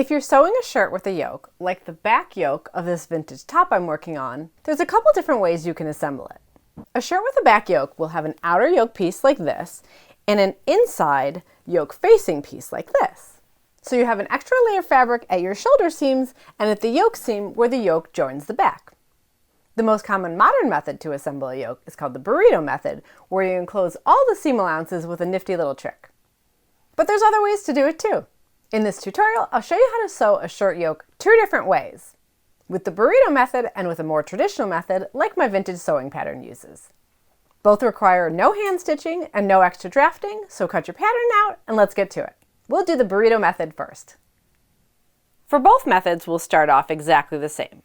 If you're sewing a shirt with a yoke, like the back yoke of this vintage top I'm working on, there's a couple different ways you can assemble it. A shirt with a back yoke will have an outer yoke piece like this and an inside yoke facing piece like this. So you have an extra layer of fabric at your shoulder seams and at the yoke seam where the yoke joins the back. The most common modern method to assemble a yoke is called the burrito method, where you enclose all the seam allowances with a nifty little trick. But there's other ways to do it too. In this tutorial, I'll show you how to sew a shirt yoke 2 different ways, with the burrito method and with a more traditional method like my vintage sewing pattern uses. Both require no hand stitching and no extra drafting, so cut your pattern out and let's get to it. We'll do the burrito method first. For both methods, we'll start off exactly the same.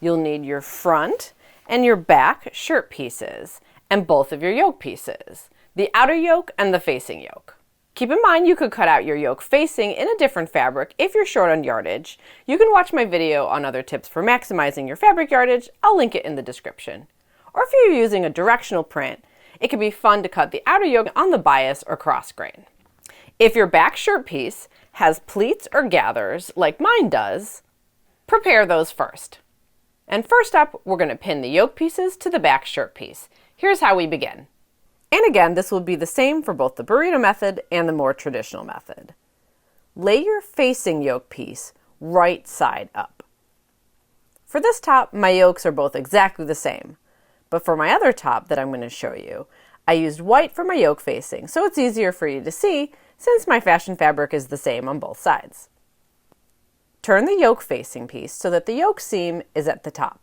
You'll need your front and your back shirt pieces and both of your yoke pieces, the outer yoke and the facing yoke. Keep in mind you could cut out your yoke facing in a different fabric if you're short on yardage. You can watch my video on other tips for maximizing your fabric yardage. I'll link it in the description. Or if you're using a directional print, it can be fun to cut the outer yoke on the bias or cross grain. If your back shirt piece has pleats or gathers like mine does, prepare those first. And first up, we're going to pin the yoke pieces to the back shirt piece. Here's how we begin. And again, this will be the same for both the burrito method and the more traditional method. Lay your facing yoke piece right side up. For this top, my yokes are both exactly the same. But for my other top that I'm going to show you, I used white for my yoke facing, so it's easier for you to see since my fashion fabric is the same on both sides. Turn the yoke facing piece so that the yoke seam is at the top.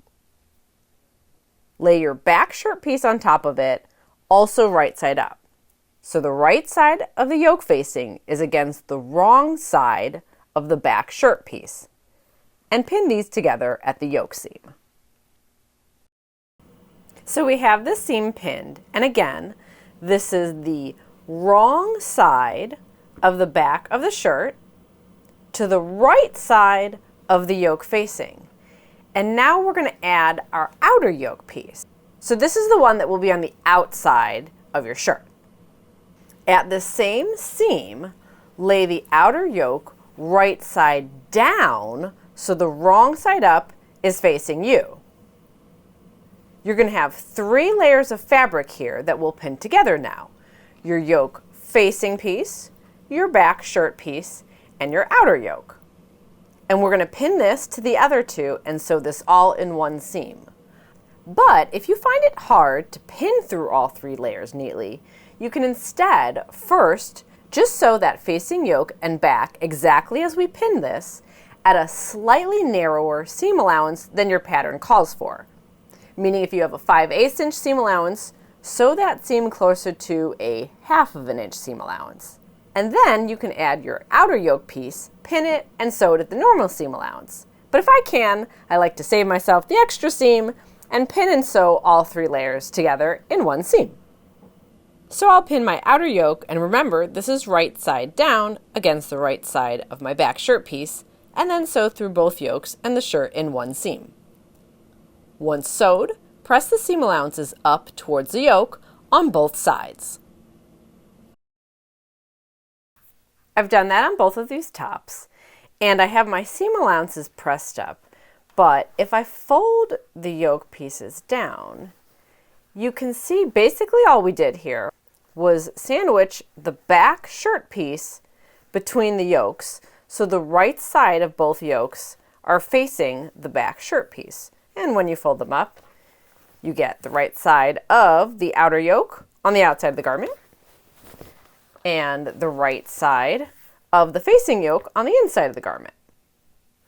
Lay your back shirt piece on top of it, also right side up. So the right side of the yoke facing is against the wrong side of the back shirt piece. And pin these together at the yoke seam. So we have this seam pinned, and again, this is the wrong side of the back of the shirt to the right side of the yoke facing. And now we're going to add our outer yoke piece. So this is the one that will be on the outside of your shirt. At the same seam, lay the outer yoke right side down so the wrong side up is facing you. You're going to have 3 layers of fabric here that will pin together now. Your yoke facing piece, your back shirt piece, and your outer yoke. And we're going to pin this to the other 2 and sew this all in one seam. But if you find it hard to pin through all 3 layers neatly, you can instead first just sew that facing yoke and back exactly as we pinned this at a slightly narrower seam allowance than your pattern calls for. Meaning if you have a 5/8 inch seam allowance, sew that seam closer to a 1/2 inch seam allowance. And then you can add your outer yoke piece, pin it, and sew it at the normal seam allowance. But if I can, I like to save myself the extra seam and pin and sew all 3 layers together in one seam. So I'll pin my outer yoke, and remember this is right side down against the right side of my back shirt piece, and then sew through both yokes and the shirt in one seam. Once sewed, press the seam allowances up towards the yoke on both sides. I've done that on both of these tops, and I have my seam allowances pressed up, but if I fold the yoke pieces down, you can see basically all we did here was sandwich the back shirt piece between the yokes, so the right side of both yokes are facing the back shirt piece. And when you fold them up, you get the right side of the outer yoke on the outside of the garment and the right side of the facing yoke on the inside of the garment.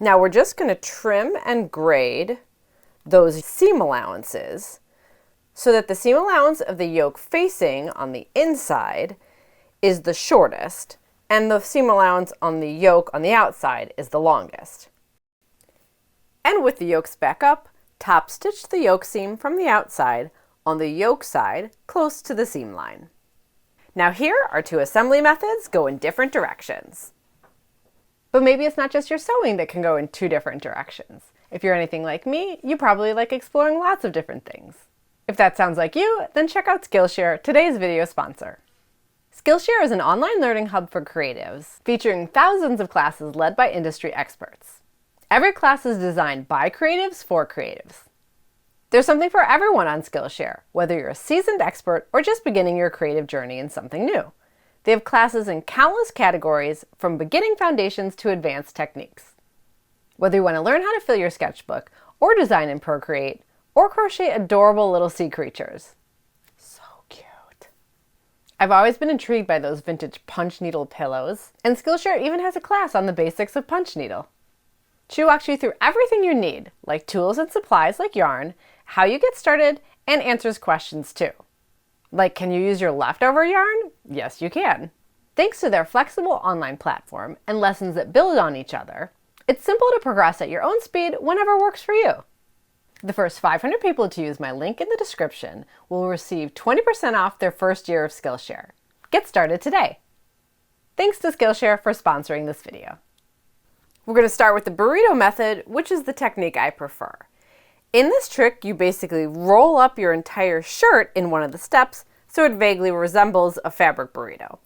Now we're just going to trim and grade those seam allowances so that the seam allowance of the yoke facing on the inside is the shortest and the seam allowance on the yoke on the outside is the longest. And with the yokes back up, top stitch the yoke seam from the outside on the yoke side close to the seam line. Now here are 2 assembly methods go in different directions. But maybe it's not just your sewing that can go in 2 different directions. If you're anything like me, you probably like exploring lots of different things. If that sounds like you, then check out Skillshare, today's video sponsor. Skillshare is an online learning hub for creatives, featuring thousands of classes led by industry experts. Every class is designed by creatives for creatives. There's something for everyone on Skillshare, whether you're a seasoned expert or just beginning your creative journey in something new. They have classes in countless categories, from beginning foundations to advanced techniques. Whether you want to learn how to fill your sketchbook, or design in Procreate, or crochet adorable little sea creatures. So cute. I've always been intrigued by those vintage punch needle pillows, and Skillshare even has a class on the basics of punch needle. She walks you through everything you need, like tools and supplies like yarn, how you get started, and answers questions too. Like, can you use your leftover yarn? Yes, you can. Thanks to their flexible online platform and lessons that build on each other, it's simple to progress at your own speed whenever works for you. The first 500 people to use my link in the description will receive 20% off their first year of Skillshare. Get started today. Thanks to Skillshare for sponsoring this video. We're going to start with the burrito method, which is the technique I prefer. In this trick, you basically roll up your entire shirt in one of the steps so it vaguely resembles a fabric burrito.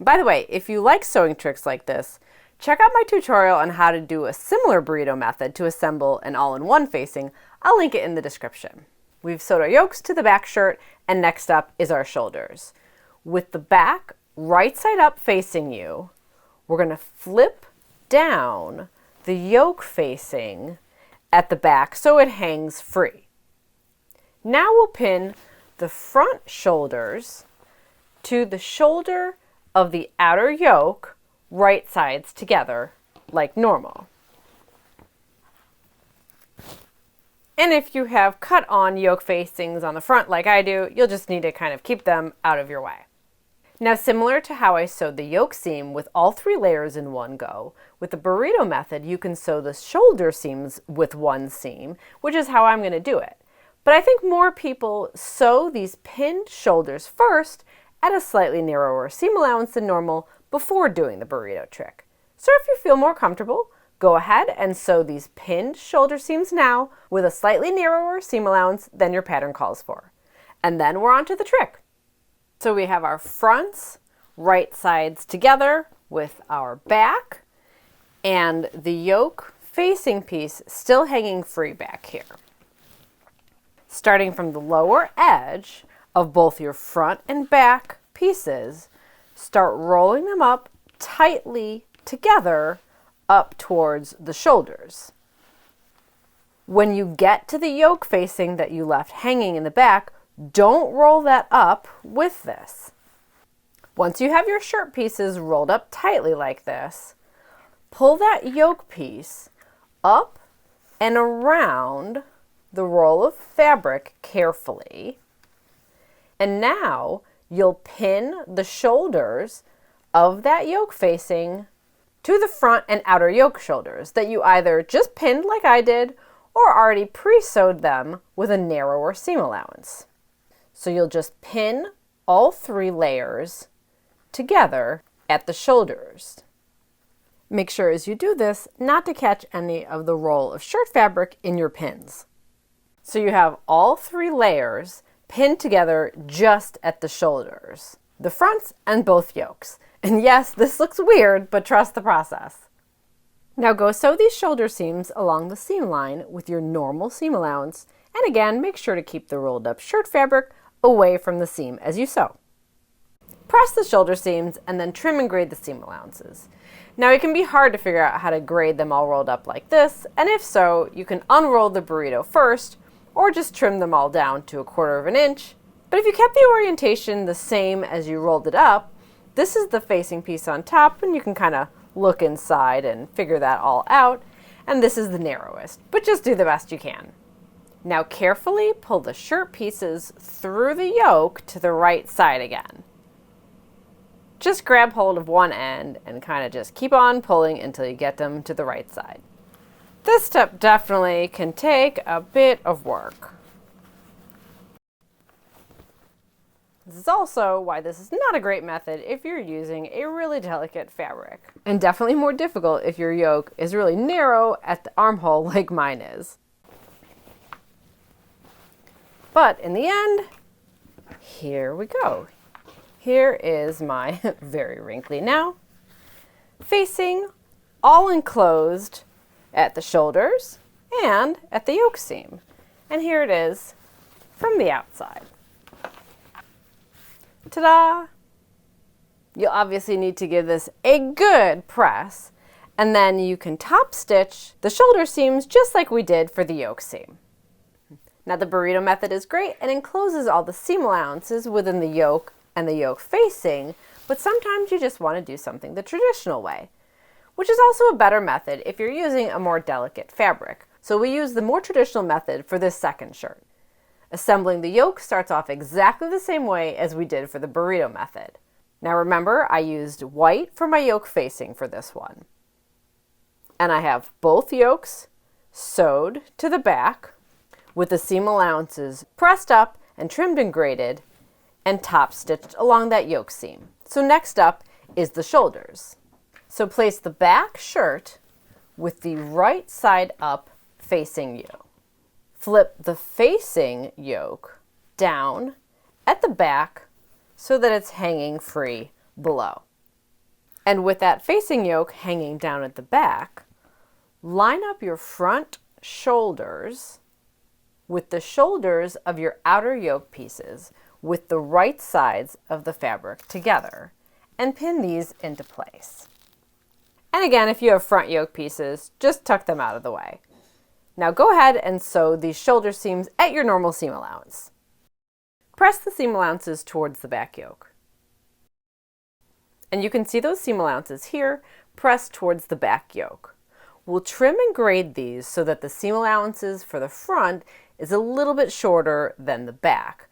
By the way, if you like sewing tricks like this, check out my tutorial on how to do a similar burrito method to assemble an all-in-one facing. I'll link it in the description. We've sewed our yokes to the back shirt, and next up is our shoulders. With the back right side up facing you, we're going to flip down the yoke facing at the back so it hangs free. Now we'll pin the front shoulders to the shoulder of the outer yoke, right sides together like normal. And if you have cut on yoke facings on the front like I do, you'll just need to kind of keep them out of your way. Now, similar to how I sewed the yoke seam with all 3 layers in one go, with the burrito method you can sew the shoulder seams with one seam, which is how I'm going to do it. But I think more people sew these pinned shoulders first at a slightly narrower seam allowance than normal before doing the burrito trick. So if you feel more comfortable, go ahead and sew these pinned shoulder seams now with a slightly narrower seam allowance than your pattern calls for. And then we're on to the trick. So we have our fronts right sides together with our back and the yoke facing piece still hanging free back here. Starting from the lower edge of both your front and back pieces, start rolling them up tightly together up towards the shoulders. When you get to the yoke facing that you left hanging in the back, don't roll that up with this. Once you have your shirt pieces rolled up tightly like this, pull that yoke piece up and around the roll of fabric carefully. And now you'll pin the shoulders of that yoke facing to the front and outer yoke shoulders that you either just pinned like I did or already pre-sewed them with a narrower seam allowance. So you'll just pin all 3 layers together at the shoulders. Make sure as you do this not to catch any of the roll of shirt fabric in your pins. So you have all 3 layers pinned together just at the shoulders, the fronts and both yokes. And yes, this looks weird, but trust the process. Now go sew these shoulder seams along the seam line with your normal seam allowance, and again, make sure to keep the rolled up shirt fabric away from the seam as you sew. Press the shoulder seams and then trim and grade the seam allowances. Now it can be hard to figure out how to grade them all rolled up like this, and if so, you can unroll the burrito first, or just trim them all down to 1/4 inch. But if you kept the orientation the same as you rolled it up, this is the facing piece on top, and you can kind of look inside and figure that all out. And this is the narrowest, but just do the best you can. Now carefully pull the shirt pieces through the yoke to the right side again. Just grab hold of one end and kind of just keep on pulling until you get them to the right side. This step definitely can take a bit of work. This is also why this is not a great method if you're using a really delicate fabric. And definitely more difficult if your yoke is really narrow at the armhole like mine is. But in the end, here we go. Here is my very wrinkly now facing, all enclosed at the shoulders and at the yoke seam. And here it is from the outside. Ta-da! You'll obviously need to give this a good press, and then you can top stitch the shoulder seams just like we did for the yoke seam. Now the burrito method is great and encloses all the seam allowances within the yoke and the yoke facing, but sometimes you just want to do something the traditional way, which is also a better method if you're using a more delicate fabric. So we use the more traditional method for this second shirt. Assembling the yoke starts off exactly the same way as we did for the burrito method. Now remember, I used white for my yoke facing for this one. And I have both yokes sewed to the back with the seam allowances pressed up and trimmed and graded and top stitched along that yoke seam. So next up is the shoulders. So place the back shirt with the right side up facing you. Flip the facing yoke down at the back so that it's hanging free below. And with that facing yoke hanging down at the back, line up your front shoulders with the shoulders of your outer yoke pieces with the right sides of the fabric together and pin these into place. And again, if you have front yoke pieces, just tuck them out of the way. Now go ahead and sew these shoulder seams at your normal seam allowance. Press the seam allowances towards the back yoke. And you can see those seam allowances here pressed towards the back yoke. We'll trim and grade these so that the seam allowances for the front is a little bit shorter than the back.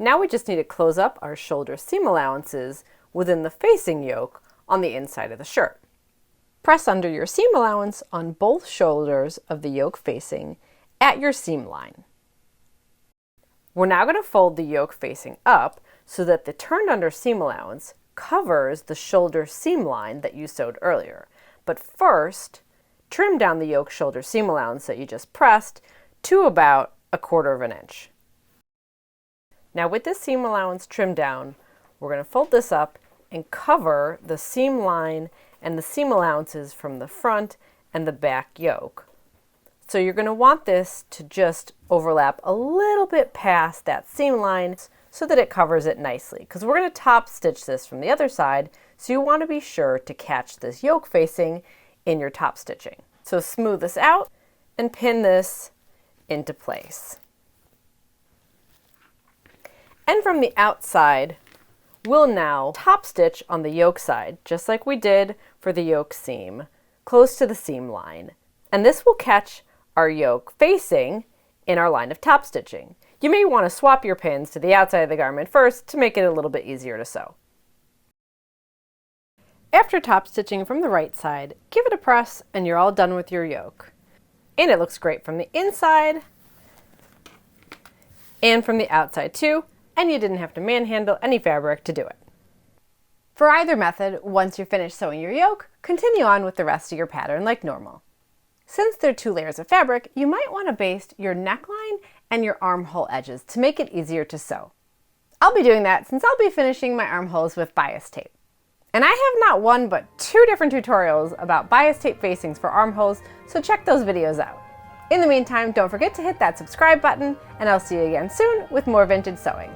Now we just need to close up our shoulder seam allowances within the facing yoke on the inside of the shirt. Press under your seam allowance on both shoulders of the yoke facing at your seam line. We're now going to fold the yoke facing up so that the turned under seam allowance covers the shoulder seam line that you sewed earlier. But first, trim down the yoke shoulder seam allowance that you just pressed to about 1/4 inch. Now with this seam allowance trimmed down, we're going to fold this up and cover the seam line and the seam allowances from the front and the back yoke. So you're going to want this to just overlap a little bit past that seam line so that it covers it nicely, because we're going to top stitch this from the other side, so you want to be sure to catch this yoke facing in your top stitching. So smooth this out and pin this into place. And from the outside, we'll now top stitch on the yoke side, just like we did for the yoke seam, close to the seam line. And this will catch our yoke facing in our line of top stitching. You may want to swap your pins to the outside of the garment first to make it a little bit easier to sew. After top stitching from the right side, give it a press and you're all done with your yoke. And it looks great from the inside and from the outside too, and you didn't have to manhandle any fabric to do it. For either method, once you're finished sewing your yoke, continue on with the rest of your pattern like normal. Since there are 2 layers of fabric, you might want to baste your neckline and your armhole edges to make it easier to sew. I'll be doing that since I'll be finishing my armholes with bias tape. And I have not 1 but 2 different tutorials about bias tape facings for armholes, so check those videos out. In the meantime, don't forget to hit that subscribe button, and I'll see you again soon with more vintage sewing.